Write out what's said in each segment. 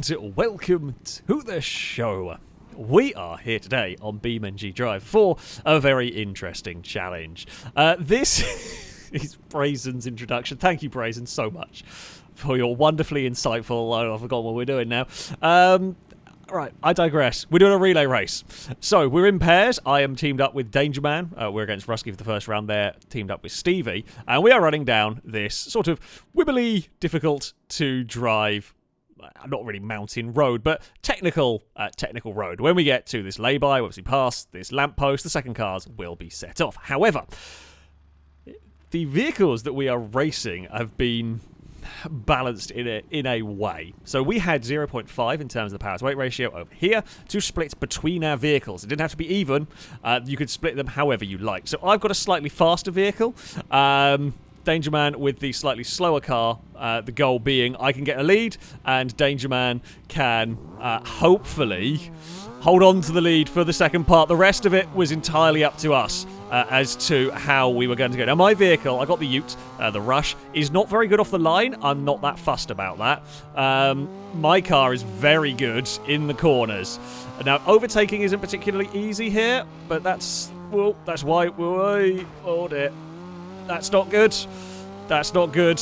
and welcome to the show. We are here today on BeamNG Drive for a very interesting challenge. This is Brazen's introduction. Thank you, Brazen, so much for your wonderfully insightful... Oh, I've forgotten what we're doing now. Right, I digress. We're doing a relay race. So, we're in pairs. I am teamed up with Danger Man. We're against Rusky for the first round there, teamed up with Stevie. And we are running down this sort of wibbly, difficult to drive, not really mountain road, but technical road. When we get to this lay-by, once we pass this lamppost, the second cars will be set off. However, the vehicles that we are racing have been balanced in a way. So we had 0.5 in terms of the power to weight ratio over here to split between our vehicles. It didn't have to be even. You could split them however you like. So I've got a slightly faster vehicle. Danger Man with the slightly slower car, the goal being I can get a lead, and Danger Man can hopefully hold on to the lead for the second part. The rest of it was entirely up to us as to how we were going to go. Now, my vehicle, I got the Ute, the Rush, is not very good off the line. I'm not that fussed about that. My car is very good in the corners. Now, overtaking isn't particularly easy here, but that's why... Oh, dear. That's not good. That's not good.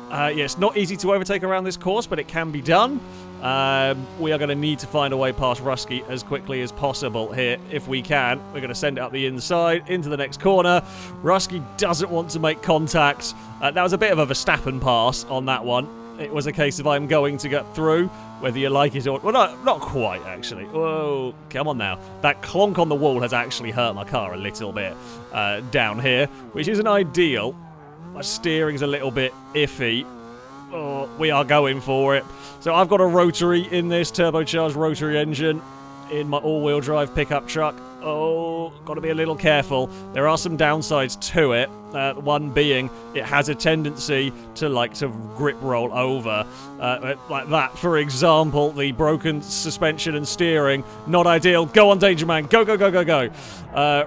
Yeah, it's not easy to overtake around this course, but it can be done. We are going to need to find a way past Rusky as quickly as possible here, if we can. We're going to send it up the inside, into the next corner. Rusky doesn't want to make contact. That was a bit of a Verstappen pass on that one. It was a case of I'm going to get through, whether you like it or... Well, not quite, actually. Whoa, come on now. That clonk on the wall has actually hurt my car a little bit down here, which isn't ideal. My steering's a little bit iffy. Oh, we are going for it. So I've got a rotary in this, turbocharged rotary engine in my all-wheel drive pickup truck. Oh, got to be a little careful. There are some downsides to it. One being it has a tendency to grip roll over like that. For example, the broken suspension and steering, not ideal. Go on, Danger Man. Go, go, go, go, go.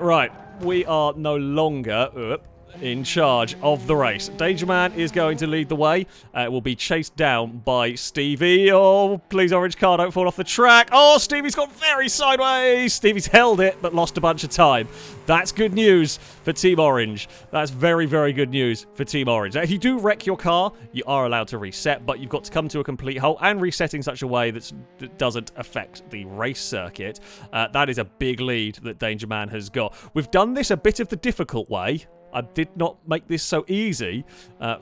Right, we are no longer... in charge of the race. Danger Man is going to lead the way. Will be chased down by Stevie. Oh, please, orange car, don't fall off the track. Oh, Stevie's gone very sideways. Stevie's held it, but lost a bunch of time. That's good news for Team Orange. That's very, very good news for Team Orange. Now, if you do wreck your car, you are allowed to reset, but you've got to come to a complete halt and reset in such a way that doesn't affect the race circuit. That is a big lead that Danger Man has got. We've done this a bit of the difficult way. I did not make this so easy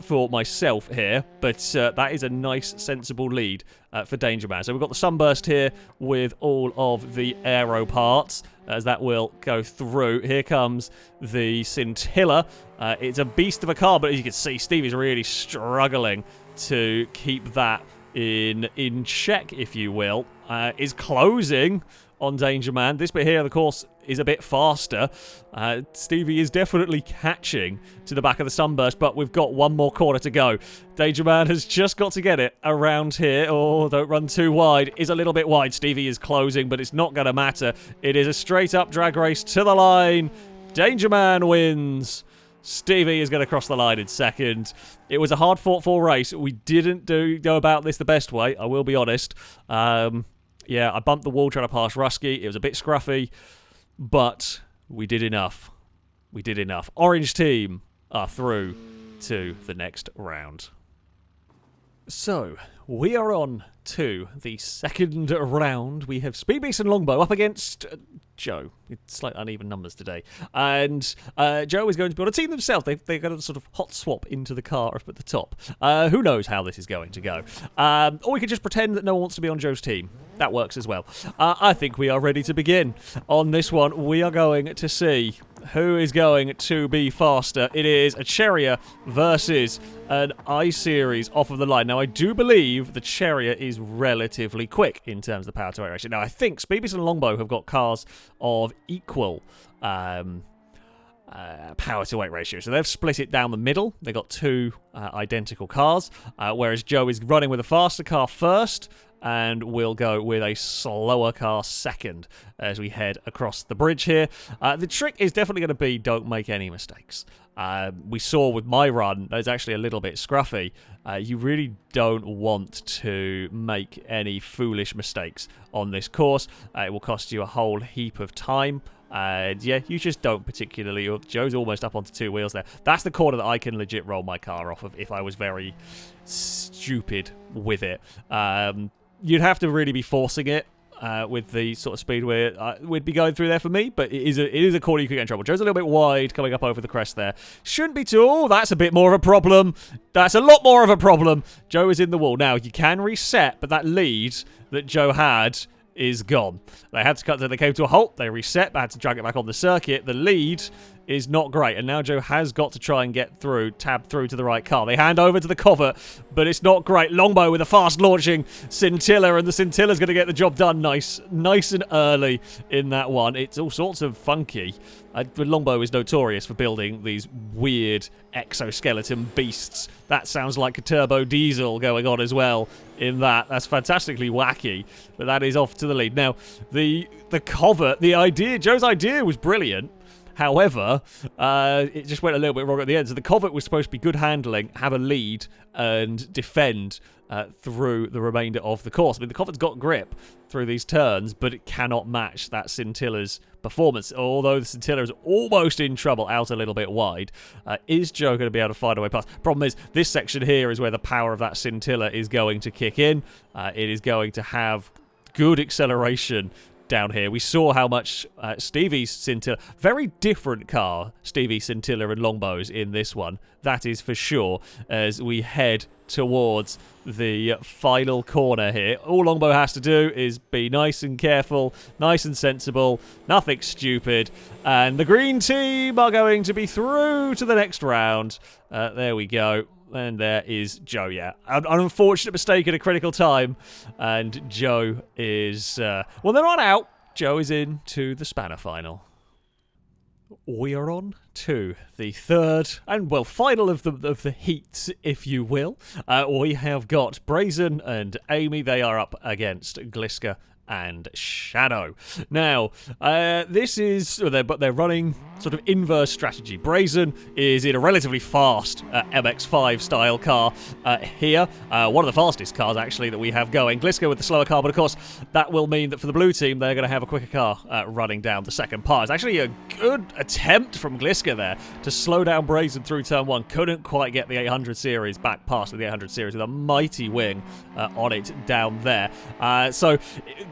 for myself here, but that is a nice, sensible lead for Danger Man. So we've got the Sunburst here with all of the aero parts, as that will go through. Here comes the Scintilla. It's a beast of a car, but as you can see, Stevie's really struggling to keep that in check, if you will. Is closing on Danger Man. This bit here of the course is a bit faster. Stevie is definitely catching to the back of the Sunburst, but we've got one more corner to go. Danger Man has just got to get it around here. Oh, don't run too wide. Is a little bit wide. Stevie is closing, but it's not going to matter. It is a straight-up drag race to the line. Danger Man wins. Stevie is going to cross the line in second. It was a hard-fought-for race. We didn't go about this the best way, I will be honest. Yeah, I bumped the wall trying to pass Rusky. It was a bit scruffy, but we did enough. We did enough. Orange team are through to the next round. So, we are on to the second round. We have Speed Beast and Longbow up against Joe. It's slightly uneven numbers today. And Joe is going to be on a team themselves. They're going to sort of hot swap into the car up at the top. Who knows how this is going to go. Or we could just pretend that no one wants to be on Joe's team. That works as well. I think we are ready to begin. On this one, we are going to see who is going to be faster. It is a Chariot versus an I-Series off of the line. Now, I do believe the Chariot is relatively quick in terms of the power to weight ratio. Now, I think Speed Beast and Longbow have got cars of equal power to weight ratio. So they've split it down the middle. They've got two identical cars, whereas Joe is running with a faster car first, and we'll go with a slower car second as we head across the bridge here. The trick is definitely going to be don't make any mistakes. We saw with my run, that is actually a little bit scruffy. You really don't want to make any foolish mistakes on this course. It will cost you a whole heap of time. And yeah, you just don't particularly. Joe's almost up onto 2 wheels there. That's the corner that I can legit roll my car off of if I was very stupid with it. You'd have to really be forcing it with the sort of speed we'd be going through there for me, but it is a corner you could get in trouble. Joe's a little bit wide coming up over the crest there. Shouldn't be too. Oh, that's a bit more of a problem. That's a lot more of a problem. Joe is in the wall. Now, you can reset, but that lead that Joe had is gone. They had to cut. They came to a halt. They reset. They had to drag it back on the circuit. The lead is not great, and now Joe has got to try and get through, tab through to the right car. They hand over to the covert, but it's not great. Longbow with a fast launching Scintilla, and the Scintilla's going to get the job done nice and early in that one. It's all sorts of funky. Longbow is notorious for building these weird exoskeleton beasts. That sounds like a turbo diesel going on as well in that. That's fantastically wacky, but that is off to the lead. Now, the covert, Joe's idea was brilliant. However, it just went a little bit wrong at the end. So the covert was supposed to be good handling, have a lead, and defend through the remainder of the course. I mean, the covert's got grip through these turns, but it cannot match that Scintilla's performance. Although the Scintilla is almost in trouble, out a little bit wide. Is Joe going to be able to find a way past? Problem is, this section here is where the power of that Scintilla is going to kick in. It is going to have good acceleration down here. We saw how much Stevie's Scintilla, very different car, Stevie Scintilla and Longbow's in this one. That is for sure, as we head towards the final corner here. All Longbow has to do is be nice and careful, nice and sensible, nothing stupid, and the green team are going to be through to the next round. There we go. And there is Joe, yeah. An unfortunate mistake at a critical time. And Joe is... well, they're on out. Joe is in to the Spanner final. We are on to the third and, well, final of the heats, if you will. We have got Brazen and Amy. They are up against Gliska and Shadow. Now, this is... they're running sort of inverse strategy. Brazen is in a relatively fast MX-5 style car here. One of the fastest cars, actually, that we have going. Gliska with the slower car, but of course, that will mean that for the blue team, they're going to have a quicker car running down the second part. It's actually a good attempt from Gliska there to slow down Brazen through turn one. Couldn't quite get the 800 series back past the 800 series with a mighty wing on it down there. So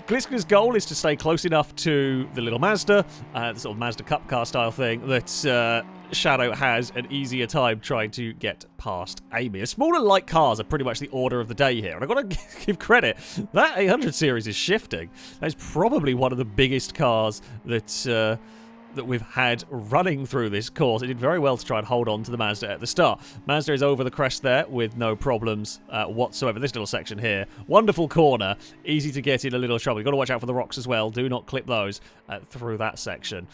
Gliska's goal is to stay close enough to the little Mazda, the sort of Mazda Cup car style thing, that Shadow has an easier time trying to get past Amy. Smaller light cars are pretty much the order of the day here, and I've got to give credit. That 800 series is shifting. That's probably one of the biggest cars that we've had running through this course. It did very well to try and hold on to the Mazda at the start. Mazda is over the crest there with no problems whatsoever. This little section here, wonderful corner, easy to get in a little trouble. You've got to watch out for the rocks as well. Do not clip those through that section.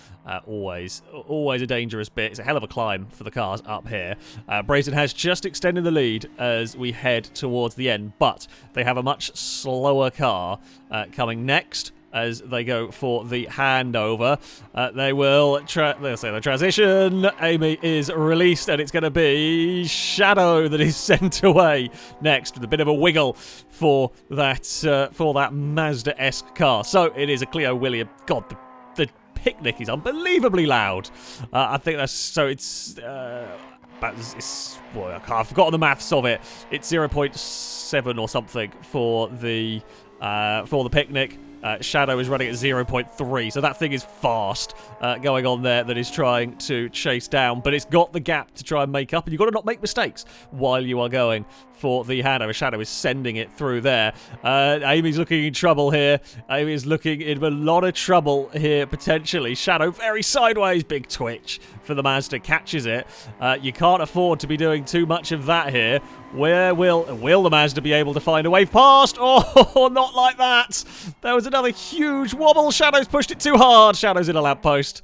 Always a dangerous bit. It's a hell of a climb for the cars up here. Brazen has just extended the lead as we head towards the end, but they have a much slower car coming next. As they go for the handover, they will the transition. Amy is released, and it's going to be Shadow that is sent away next with a bit of a wiggle for that Mazda-esque car. So it is a Clio William. God, the picnic is unbelievably loud. I think that's so. It's I've forgotten the maths of it. It's 0.7 or something for the picnic. Shadow is running at 0.3, so that thing is fast going on there that is trying to chase down, but it's got the gap to try and make up, and you've got to not make mistakes while you are going for the handover. Shadow is sending it through there. Amy's looking in trouble here. Amy is looking in a lot of trouble here, potentially. Shadow very sideways, big twitch for the Mazda, catches it. You can't afford to be doing too much of that here. Where will the Mazda be able to find a wave past? Oh, not like that. There was another huge wobble. Shadow's pushed it too hard. Shadow's in a lamppost.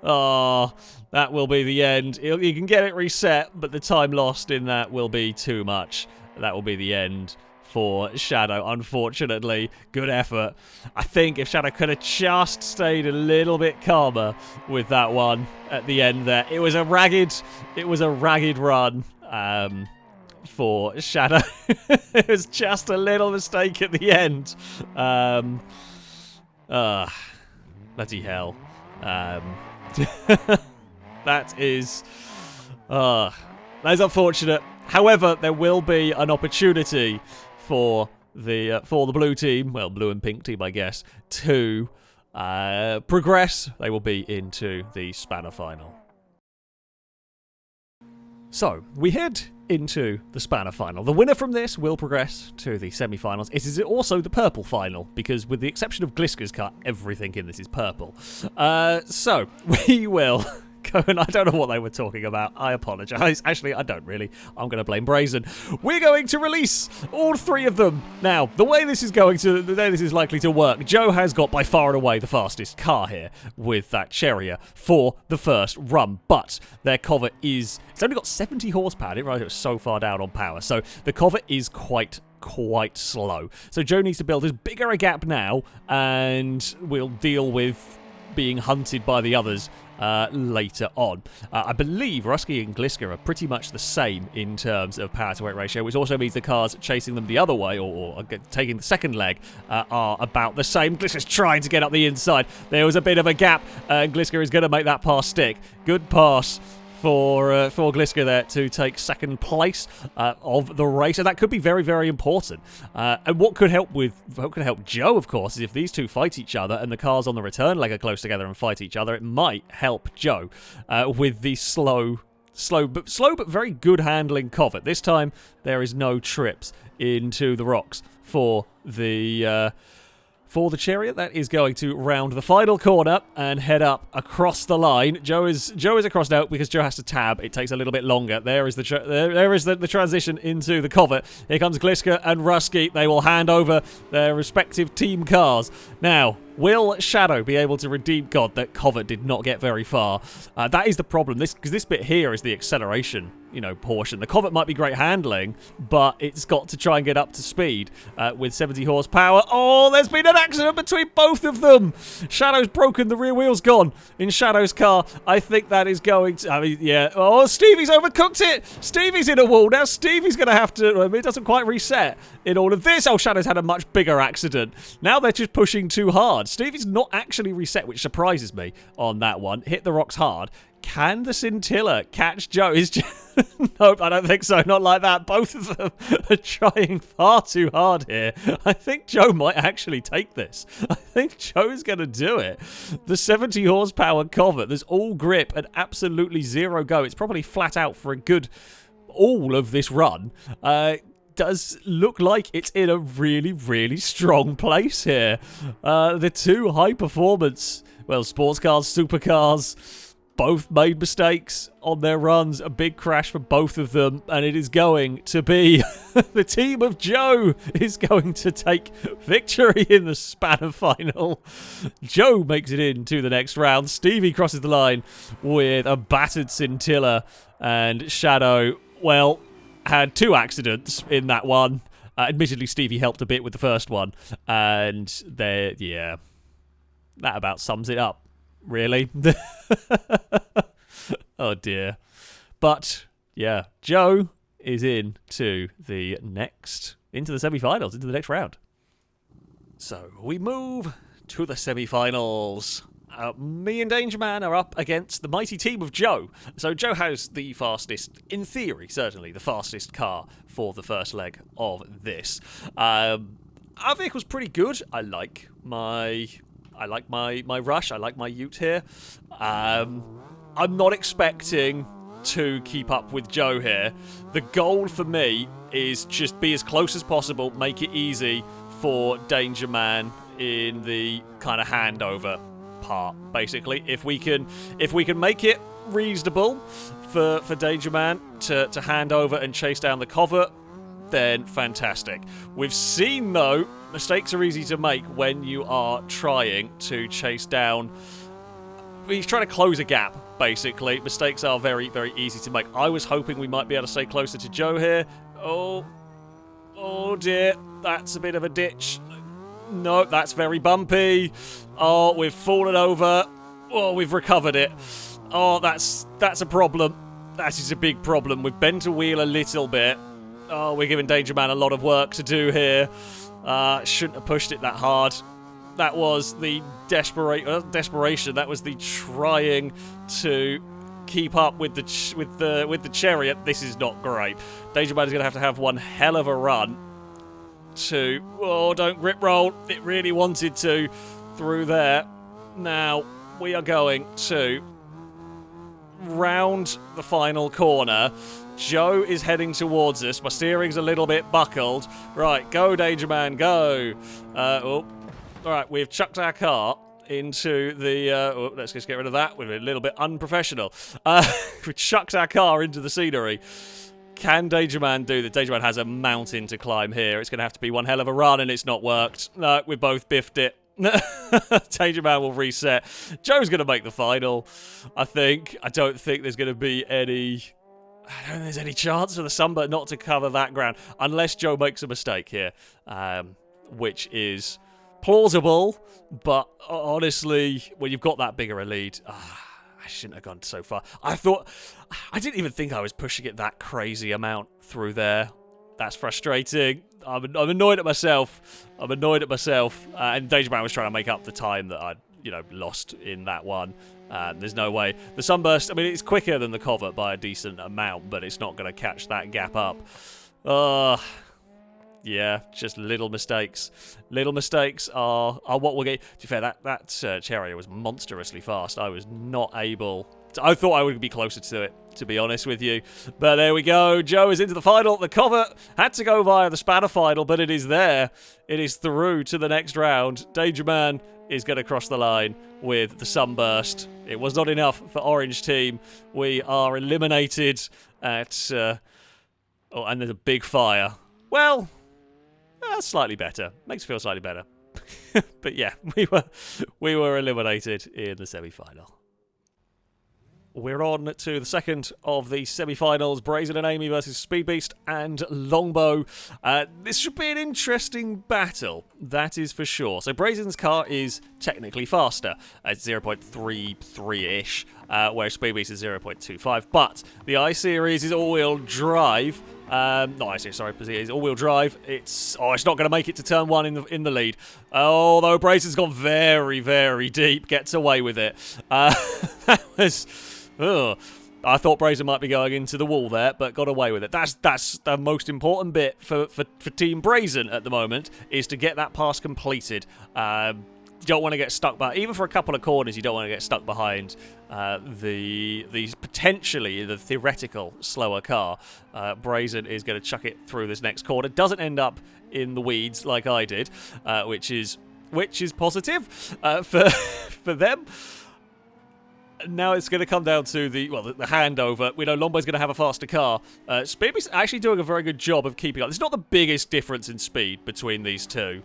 Oh, that will be the end. You can get it reset, but the time lost in that will be too much. That will be the end for Shadow, unfortunately. Good effort. I think if Shadow could have just stayed a little bit calmer with that one at the end there. It was a ragged run for Shadow. It was just a little mistake at the end. Bloody hell. That is unfortunate. However, there will be an opportunity for the blue team, well, blue and pink team, I guess, to progress. They will be into the Spanner final. So, we head into the Spanner final. The winner from this will progress to the semi-finals. It is also the purple final, because with the exception of Glisker's car, everything in this is purple. So, we will go, and I don't know what they were talking about. I apologise. Actually, I don't really. I'm going to blame Brazen. We're going to release all three of them. Now, the way this is likely to work, Joe has got by far and away the fastest car here with that Chariot for the first run, but their Covet it's only got 70 horsepower. I didn't realise it was so far down on power. So the Covet is quite slow. So Joe needs to build as bigger a gap now, and we'll deal with being hunted by the others later on. I believe Rusky and Glisker are pretty much the same in terms of power to weight ratio, which also means the cars chasing them the other way, or taking the second leg, are about the same. Glisker's trying to get up the inside. There was a bit of a gap, and Glisker is going to make that pass stick. Good pass for Glisker there to take second place of the race, and that could be very, very important. And what could help Joe, of course, is if these two fight each other and the cars on the return leg are close together and fight each other. It might help Joe with the slow but very good handling Covet. This time there is no trips into the rocks for the Chariot. That is going to round the final corner and head up across the line. Joe is across now because Joe has to tab. It takes a little bit longer. There is the transition into the Covet. Here comes Glisker and Rusky. They will hand over their respective team cars. Now, will Shadow be able to redeem God that Covet did not get very far? That is the problem. Because this bit here is the acceleration, portion. The Covet might be great handling, but it's got to try and get up to speed with 70 horsepower. Oh, there's been an accident between both of them. Shadow's broken. The rear wheel's gone in Shadow's car. I think that is going to... yeah. Oh, Stevie's overcooked it. Stevie's in a wall. Now Stevie's going to have to... it doesn't quite reset in all of this. Oh, Shadow's had a much bigger accident. Now they're just pushing too hard. Stevie's not actually reset, which surprises me on that one. Hit the rocks hard. Can the Scintilla catch Joe? Nope, I don't think so. Not like that. Both of them are trying far too hard here. I think Joe might actually take this. I think Joe is going to do it. The 70 horsepower Covet, there's all grip and absolutely zero go. It's probably flat out for a good all of this run. Does look like it's in a really, really strong place here. The two high-performance, sports cars, supercars, both made mistakes on their runs. A big crash for both of them, and it is going to be the team of Joe is going to take victory in the Spanner final. Joe makes it into the next round. Stevie crosses the line with a battered Scintilla, and Shadow, had two accidents in that one. Admittedly, Stevie helped a bit with the first one, and that about sums it up. Really? Oh dear. But yeah, Joe is into the semi-finals, into the next round. So we move to the semi-finals. Me and Danger Man are up against the mighty team of Joe. So Joe has the fastest, in theory, certainly the fastest car for the first leg of this. Our vehicle's pretty good. I like my rush. I like my ute here. I'm not expecting to keep up with Joe here. The goal for me is just be as close as possible, make it easy for Danger Man in the kind of handover part, basically. If we can make it reasonable for Danger Man to hand over and chase down the Covet, then fantastic. We've seen, though, mistakes are easy to make when you are trying to chase down... He's trying to close a gap, basically. Mistakes are very, very easy to make. I was hoping we might be able to stay closer to Joe here. Oh, Oh dear, that's a bit of a ditch. No, that's very bumpy. Oh, we've fallen over. Oh, we've recovered it. Oh, that's a problem. That is a big problem. We've bent a wheel a little bit. Oh, we're giving Danger Man a lot of work to do here. Shouldn't have pushed it that hard. That was the desperation. That was the trying to keep up with the chariot. This is not great. Danger Man is going to have one hell of a run to... Oh, don't grip roll. It really wanted to through there. Now, we are going to round the final corner. Joe is heading towards us. My steering's a little bit buckled. Right, go, Danger Man, go. All right, we've chucked our car into the... let's just get rid of that. We're a little bit unprofessional. We chucked our car into the scenery. Can Danger Man do that? Danger Man has a mountain to climb here. It's going to have to be one hell of a run, and it's not worked. No, we both biffed it. Danger Man will reset. Joe's going to make the final, I think. I don't think there's going to be any... I don't think there's any chance for the Sunbird not to cover that ground, unless Joe makes a mistake here, which is plausible, but honestly, when you've got that bigger a lead... I shouldn't have gone so far. I didn't even think I was pushing it that crazy amount through there. That's frustrating. I'm annoyed at myself. And Danger Man was trying to make up the time that I'd, lost in that one. There's no way. The Sunburst, I mean, it's quicker than the Covert by a decent amount, but it's not going to catch that gap up. Yeah, just little mistakes. Little mistakes are what we'll get. To be fair, that chariot was monstrously fast. I was not able... I thought I would be closer to it, to be honest with you. But there we go. Joe is into the final. The Covert had to go via the Spanner final, but it is there. It is through to the next round. Danger Man is going to cross the line with the Sunburst. It was not enough for Orange Team. We are eliminated at... oh, and there's a big fire. Well... slightly better. Makes it feel slightly better. But yeah, we were eliminated in the semi-final. We're on to the second of the semi-finals. Brazen and Amy versus Speed Beast and Longbow. This should be an interesting battle, that is for sure. So Brazen's car is technically faster at 0.33-ish, whereas Speed Beast is 0.25. But the I-Series is all-wheel drive. Not I-Series, sorry, it's all-wheel drive. It's not going to make it to turn one in the lead. Although Brazen's gone very, very deep, gets away with it. That was... I thought Brazen might be going into the wall there, but got away with it. That's the most important bit for Team Brazen at the moment, is to get that pass completed. You don't want to get stuck by, even for a couple of corners, you don't want to get stuck behind the potentially the theoretical slower car. Brazen is going to chuck it through this next corner. Doesn't end up in the weeds like I did, which is positive for them. Now it's going to come down to the handover. We know Longbow's going to have a faster car. Speedbeast's actually doing a very good job of keeping up. There's not the biggest difference in speed between these two,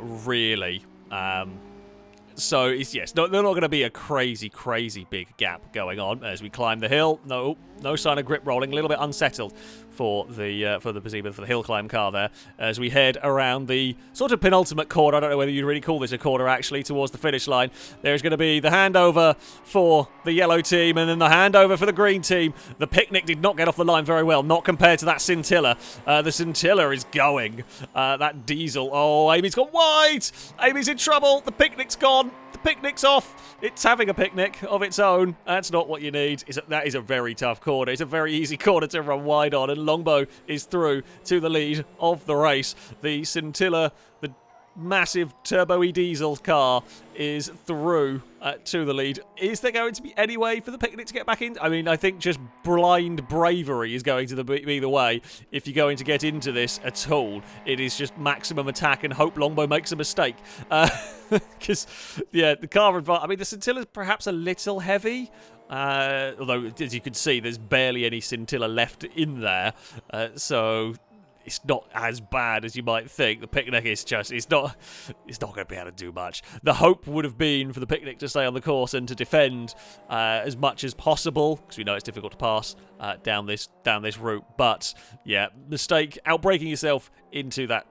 really. So, yes, they're not going to be a crazy, crazy big gap going on as we climb the hill. No sign of grip rolling. A little bit unsettled for the hill climb car there as we head around the sort of penultimate corner. I don't know whether you'd really call this a corner, actually, towards the finish line. There's going to be the handover for the yellow team and then the handover for the green team. The Picnic did not get off the line very well, not compared to that Scintilla. The Scintilla is going. That Diesel. Oh, Amy's gone wide. Amy's in trouble. The Picnic's gone. The Picnic's off. It's having a picnic of its own. That's not what you need. That is a very tough corner. It's a very easy corner to run wide on, and Longbow is through to the lead of the race. The Scintilla, the massive turbo-y diesel car, is through to the lead. Is there going to be any way for the Picnic to get back in? I mean, I think just blind bravery is going to be the way if you're going to get into this at all. It is just maximum attack and hope Longbow makes a mistake. Because, yeah, the car... I mean, the Scintilla's perhaps a little heavy. Although, as you can see, there's barely any Scintilla left in there. So... it's not as bad as you might think. The Picnic is just, it's not going to be able to do much. The hope would have been for the Picnic to stay on the course and to defend as much as possible, because we know it's difficult to pass down this route. But yeah, mistake, outbraking yourself into that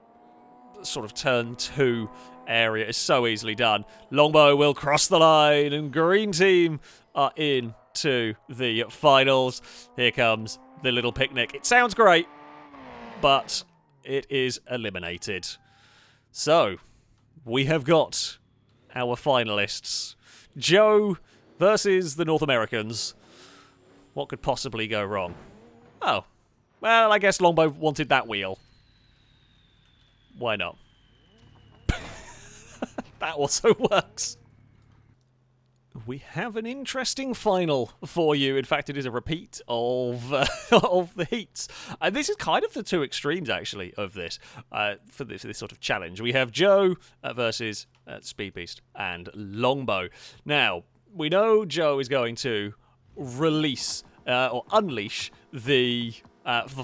sort of turn 2 area is so easily done. Longbow will cross the line, and Green Team are in to the finals. Here comes the little Picnic. It sounds great, but it is eliminated. So, we have got our finalists. Joe versus the North Americans. What could possibly go wrong? Oh, well, I guess Longbow wanted that wheel. Why not? That also works. We have an interesting final for you. In fact, it is a repeat of of the heats. And this is kind of the 2 extremes, actually, of this, for this sort of challenge. We have Joe versus Speed Beast and Longbow. Now, we know Joe is going to release or unleash the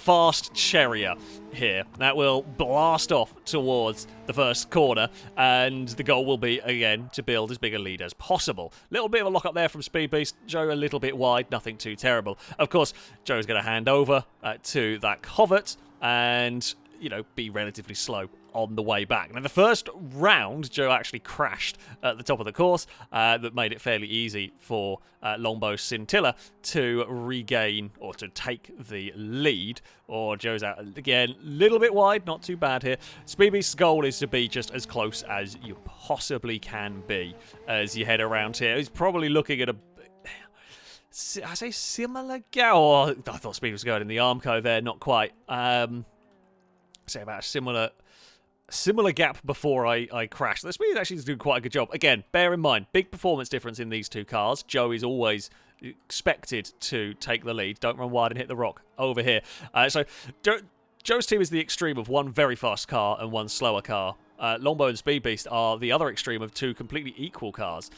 fast Chariot here. That will blast off towards the first corner, and the goal will be, again, to build as big a lead as possible. Little bit of a lock-up there from Speed Beast. Joe a little bit wide, nothing too terrible. Of course, Joe's going to hand over to that Covert and, you know, be relatively slow on the way back. Now, the first round, Joe actually crashed at the top of the course. That made it fairly easy for Longbow Scintilla to regain or to take the lead. Or Joe's out again, a little bit wide, not too bad here. Speedbeast's goal is to be just as close as you possibly can be as you head around here. He's probably looking at I say similar gap. Oh, I thought Speed was going in the Armco there, not quite. Say about a similar gap before I crashed. The Speed actually is doing quite a good job. Again, bear in mind, big performance difference in these 2 cars. Joe is always expected to take the lead. Don't run wide and hit the rock over here. So Joe's team is the extreme of 1 very fast car and 1 slower car. Longbow and Speed Beast are the other extreme of 2 completely equal cars.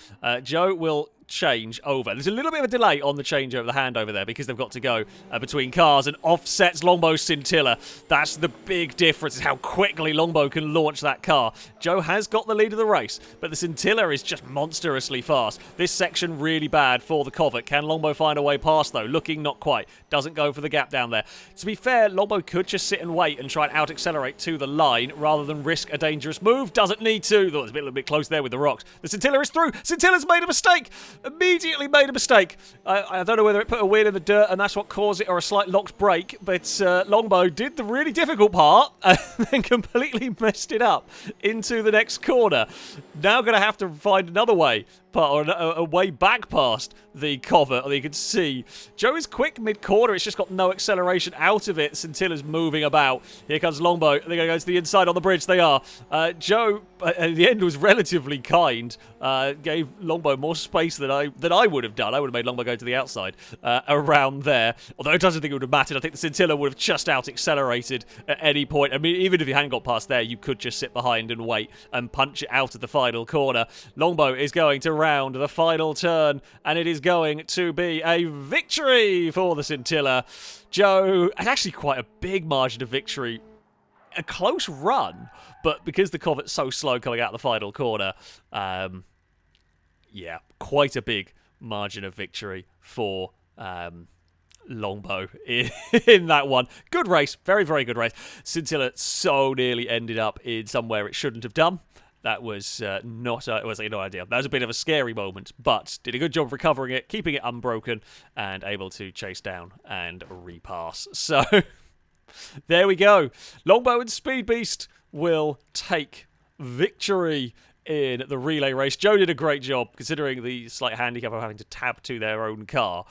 Joe will change over. There's a little bit of a delay on the changeover, the handover there, because they've got to go between cars, and offsets Longbow Scintilla. That's the big difference, is how quickly Longbow can launch that car. Joe has got the lead of the race, but the Scintilla is just monstrously fast. This section really bad for the Covert. Can Longbow find a way past, though? Looking not quite. Doesn't go for the gap down there. To be fair, Longbow could just sit and wait and try and out-accelerate to the line rather than risk a dangerous move. Doesn't need to. Thought it was a little bit close there with the rocks. The Scintilla is through. Scintilla's made a mistake. Immediately made a mistake. I don't know whether it put a wheel in the dirt and that's what caused it, or a slight locked brake, but Longbow did the really difficult part and then completely messed it up into the next corner. Now going to have to find another way, or a way back past the Covert. You can see Joe is quick mid-corner. It's just got no acceleration out of it. Scintilla's moving about. Here comes Longbow. They're going to go to the inside on the bridge. They are. Joe, at the end, was relatively kind. Gave Longbow more space than I would have done. I would have made Longbow go to the outside around there. Although I don't think it would have mattered. I think the Scintilla would have just out-accelerated at any point. I mean, even if you hadn't got past there, you could just sit behind and wait and punch it out of the final corner. Longbow is going to round the final turn, and it is going to be a victory for the Scintilla. Joe, and actually quite a big margin of victory. A close run, but because the Covet's so slow coming out of the final corner, yeah, quite a big margin of victory for Longbow in that one. Good race, very, very good race. Scintilla so nearly ended up in somewhere it shouldn't have done. That was not no idea. That was a bit of a scary moment, but did a good job of recovering it, keeping it unbroken, and able to chase down and repass. So, there we go. Longbow and Speed Beast will take victory in the relay race. Joe did a great job, considering the slight handicap of having to tab to their own car.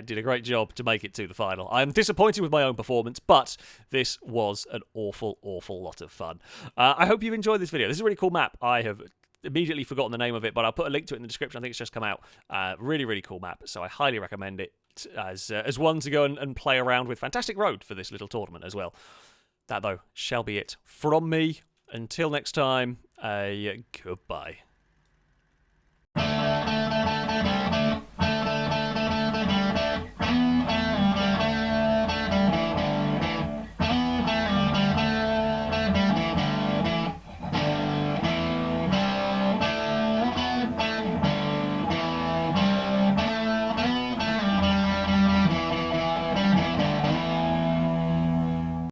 Did a great job to make it to the final. I'm disappointed with my own performance, but this was an awful, awful lot of fun. I hope you enjoyed this video. This is a really cool map. I have immediately forgotten the name of it, but I'll put a link to it in the description. I think it's just come out. Really, really cool map, so I highly recommend it as one to go and play around with. Fantastic road for this little tournament as well. That, though, shall be it from me. Until next time, goodbye.